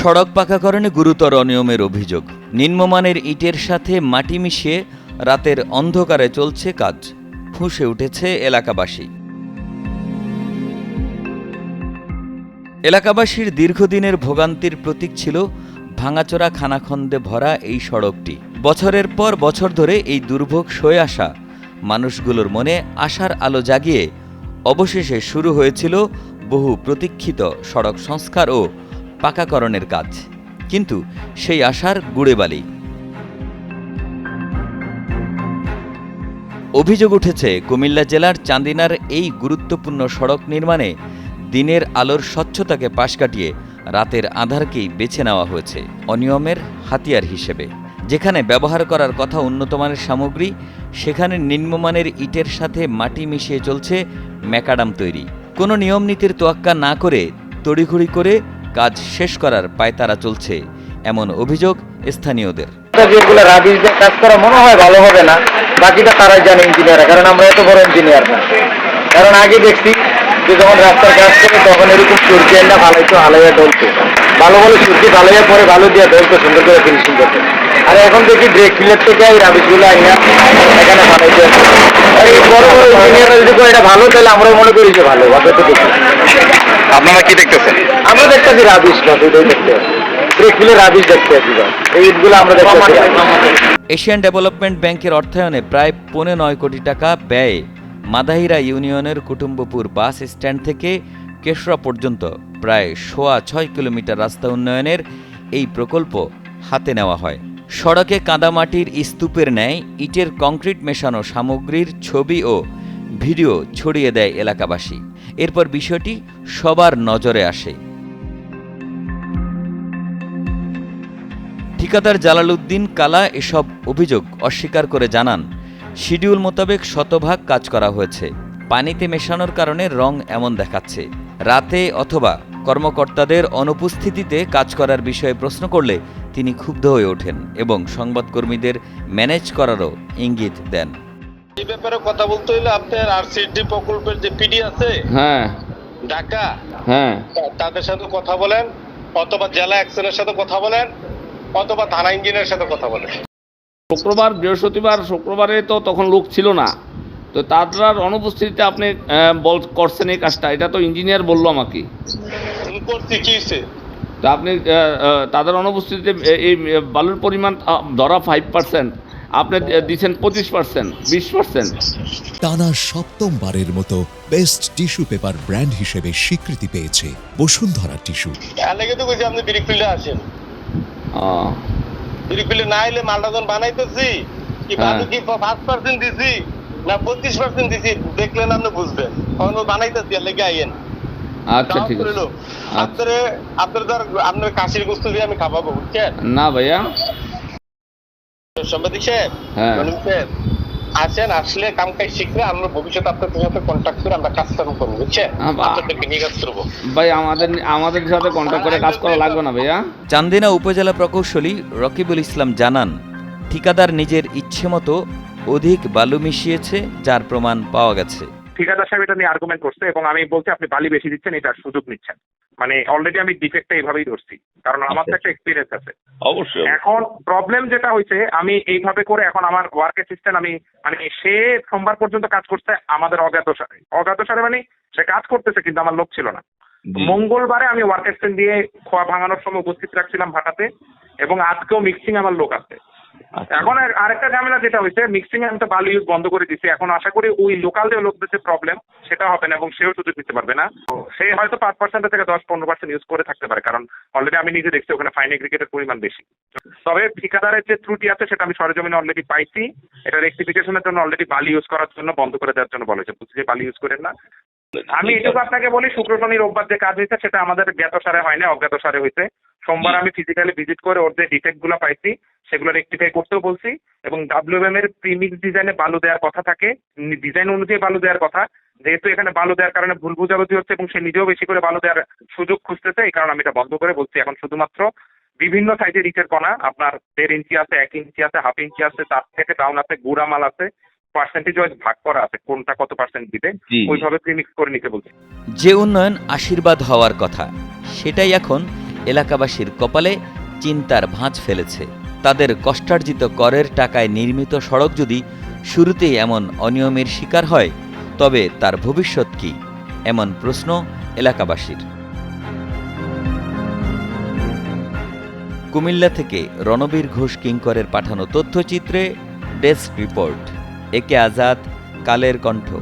সড়ক পাকাকরণে গুরুতর অনিয়মের অভিযোগ। নিম্নমানের ইটের সাথে মাটি মিশিয়ে রাতের অন্ধকারে চলছে কাজ। ফুঁসে উঠেছে এলাকাবাসী। এলাকাবাসীর দীর্ঘদিনের ভোগান্তির প্রতীক ছিল ভাঙাচোরা খানাখন্দে ভরা এই সড়কটি। বছরের পর বছর ধরে এই দুর্ভোগ সয়ে আসা মানুষগুলোর মনে আশার আলো জাগিয়ে অবশেষে শুরু হয়েছিল বহু প্রতীক্ষিত সড়ক সংস্কার ও পাকাকরণের কাজ। কিন্তু সেই আশার গুড়ে বালি। অভিযোগ উঠেছে কুমিল্লা জেলার চান্দিনার এই গুরুত্বপূর্ণ সড়ক নির্মাণে দিনের আলোর স্বচ্ছতাকে পাশ কাটিয়ে রাতের আঁধারকেই বেছে নেওয়া হয়েছে অনিয়মের হাতিয়ার হিসেবে। যেখানে ব্যবহার করার কথা উন্নতমানের সামগ্রী, সেখানে নিম্নমানের ইটের সাথে মাটি মিশিয়ে চলছে ম্যাকাডাম তৈরি। কোনো নিয়ম নীতির তোয়াক্কা না করে তড়িঘড়ি করে কাজ শেষ করার পায়তারা চলছে, এমন অভিযোগ স্থানীয়দের। যেগুলো রাবিশ দিয়ে কাজ করা মনে হয় ভালো হবে না, বাকিটা তারাই জানে ইঞ্জিনিয়াররা, কারণ আমরা এত বড় ইঞ্জিনিয়ার না। কারণ আগে দেখছি যে যখন রাস্তার কাজ করে তখন এরকম সূর্য এন্ডা ভালাইতো, আলাইয়া ডলতো, ভালো ভালো সূর্য ভালাইয়া পরে ভালো দিয়ে ডলতো, সুন্দর করে ফিনিশিং করতো। আর এখন দেখি ব্রেক ফিলের থেকে এই রাবিশগুলো আইনা এখানে ভালাইতে। আর এই বড় বড় ইঞ্জিনিয়াররা যদি এটা ভালো, তাহলে আমরা মনে করি যে ভালো। অত দেখি আপনারা কি দেখতেছেন? আমরা দেখতেছি রাবিশ বা এটাই দেখতে পাচ্ছি, ব্রেক ফিলের রাবিশ দেখতে পাচ্ছি। এই ইটগুলো আমরা দেখতে পাচ্ছি। এশিয়ান ডেভেলপমেন্ট ব্যাংকের অর্থায়নে প্রায় ৫.৯ কোটি টাকা ব্যয়ে মাদাহিরা ইউনিয়নের কুটুম্বপুর বাস স্ট্যান্ড থেকে কেশরা পর্যন্ত প্রায় ৬.৫ কিলোমিটার রাস্তা উন্নয়নের এই প্রকল্প হাতে নেওয়া হয়। সড়কে কাদামাটির স্তূপের ন্যায় ইটের কংক্রিট মেশানো সামগ্রীর ছবি ও ভিডিও ছড়িয়ে দেয় এলাকাবাসী। এরপর বিষয়টি সবার নজরে আসে। ঠিকাদার জালালউদ্দিন কালা এসব অভিযোগ অস্বীকার করে জানান, শিডিউল মোতাবেক শতভাগ কাজ করা হয়েছে। পানিতে মেশানোর কারণে রং এমন দেখাচ্ছে। রাতে অথবা কর্মকর্তাদের অনুপস্থিতিতে কাজ করার বিষয়ে প্রশ্ন করলে তিনি ক্ষুব্ধ হয়ে ওঠেন এবং সংবাদকর্মীদের ম্যানেজ করারও ইঙ্গিত দেন। এই ব্যাপারে কথা বলতে হলে আপনার আরসিডি প্রকল্পের যে পিডি আছে, ঢাকা, তাদের সাথে কথা বলেন, অথবা জেলা অ্যাকশনের সাথে কথা বলেন, অথবা থানা ইঞ্জিনিয়ারের সাথে কথা বলেন। শুক্রবার, বৃহস্পতিবার, শুক্রবারে তো তখন লোক ছিল না, তো তাদের অনুপস্থিতিতে আপনি করছেন এই কাজটা, এটা তো ইঞ্জিনিয়ার বললো আমাকে। করছি কি হয়েছে? তো আপনি তাদের অনুপস্থিতিতে এই বালুর পরিমাণ ধরা 5%, আপনি দিচ্ছেন 25%, 20%। টানা সপ্তমবারের মতো বেস্ট টিস্যু পেপার ব্র্যান্ড হিসেবে স্বীকৃতি পেয়েছে বসুন্ধরা টিস্যু। লেগে তো কইছি আপনি ব্রিক ফিল্ডে আসেন। ব্রিক ফিল্ডে না এলে মালটা যখন বানাইতেছি কি বালু কি 5% দিছি না 25% দিছি, দেখলেন আপনি বুঝবেন। তখন বানাইতেছি লেগে আইয়েন। আচ্ছা, ঠিক আছে। আপনার কাশির গোস্ত দিয়ে আমি খাওয়াবো, বুঝছেন? না ভাইয়া, সাংবাদিক সাহেব, আসেন, আসলে কাম কাজ শিখলে আমরা ভবিষ্যতে আপনাদের সাথে কন্ট্যাক্ট করে আমরা কাজ কাম করবো, বুঝছেন? আপনাদেরকে নিয়ে কাজ করবো ভাই। আমাদের সাথে কন্ট্যাক্ট করে কাজ করা লাগবে না ভাইয়া। চান্দিনা উপজেলা প্রকৌশলী রকিবুল ইসলাম জানান, ঠিকাদার নিজের ইচ্ছে মতো অধিক বালু মিশিয়েছে, যার প্রমাণ পাওয়া গেছে। ঠিকাদার সাহেব এটা নিয়ে আর্গুমেন্ট করছে এবং আমি বলছি আপনি বালি বেশি দিচ্ছেন, এটার সুযোগ নিচ্ছেন। মানে অলরেডি আমি ডিফেক্টটা এইভাবেই ধরছি, কারণ আমার তো একটা এক্সপিরিয়েন্স আছে। অবশ্যই। এখন প্রবলেম যেটা হয়েছে, আমি এইভাবে করে এখন আমার ওয়ার্ক অ্যাসিস্ট্যান্ট, আমি মানে সে সোমবার পর্যন্ত কাজ করছে আমাদের অজ্ঞাতসারে মানে সে কাজ করতেছে, কিন্তু আমার লোক ছিল না। মঙ্গলবারে আমি ওয়ার্ক অ্যাসিস্ট্যান্ট দিয়ে খোয়া ভাঙানোর সময় উপস্থিত রাখছিলাম ভাটাতে, এবং আজকেও মিক্সিং আমার লোক আছে। এখন আরেকটা ঝামেলা যেটা হয়েছে, মিক্সিং এ আমি তো বালু ইউজ বন্ধ করে দিচ্ছি। এখন আশা করি ওই লোকাল যে লোকদের যে প্রবলেম সেটা হবে না, এবং সেও সুযোগ নিতে পারবে না। সে হয়তো 5% থেকে 10-15% ইউজ করে থাকতে পারে, কারণ অলরেডি আমি নিজে দেখছি ওখানে ফাইন এগ্রিগেটের পরিমাণ বেশি। তবে ঠিকাদারের যে ত্রুটি আছে সেটা আমি সরেজমিনে অলরেডি পাইছি। এটা রেক্টিফিকেশনের জন্য অলরেডি বালি ইউজ করার জন্য বন্ধ করে দেওয়ার জন্য বলেছে, বুঝছি যে বালি ইউজ করেন না। আমি এটুকু আপনাকে বলি, শুক্র শনি রোববার যে কাজ হয়েছে সেটা আমাদের জ্ঞাতসারে হয় না, অজ্ঞাতসারে হয়েছে। সোমবার আমি ফিজিক্যালি ভিজিট করে ওর যে ডিফেক্ট গুলো পাইছি সেগুলো রেক্টিফাই করতেও বলছি, এবং WM এর প্রিমিক্স ডিজাইনে বালু দেওয়ার কথা থাকে, ডিজাইন অনুযায়ী বালু দেওয়ার কথা। যেহেতু এখানে বালু দেওয়ার কারণে ভুল বুঝাবুঝি হচ্ছে এবং সে নিজেও বেশি করে বালু দেওয়ার সুযোগ খুঁজতেছে, এই কারণে আমি এটা বন্ধ করে বলছি। এখন শুধুমাত্র বিভিন্ন সাইজের ইটের কণা, আপনার 1.5 ইঞ্চি আছে, 1 ইঞ্চি আছে, 1/2 ইঞ্চি আছে, তার থেকে ডাউন আছে, গুড়া মাল আছে, পার্সেন্টেজ ওয়াইজ ভাগ করা আছে কোনটা কত পার্সেন্ট দিবে, ওইভাবে প্রিমিক্স করে নিতে বলছি। যে উন্নয়ন আশীর্বাদ হওয়ার কথা, সেটাই এখন এলাকাবাসীর কপালে চিন্তার ভাঁজ ফেলেছে। তাদের কষ্টার্জিত করের টাকায় নির্মিত সড়ক যদি শুরুতেই এমন অনিয়মের শিকার হয়, তবে তার ভবিষ্যৎ কি? এমন প্রশ্ন এলাকাবাসীর। কুমিল্লা থেকে রণবীর ঘোষ কিঙ্করের পাঠানো তথ্যচিত্রে ডেস্ক রিপোর্ট। একে আজাদ, কালের কণ্ঠ।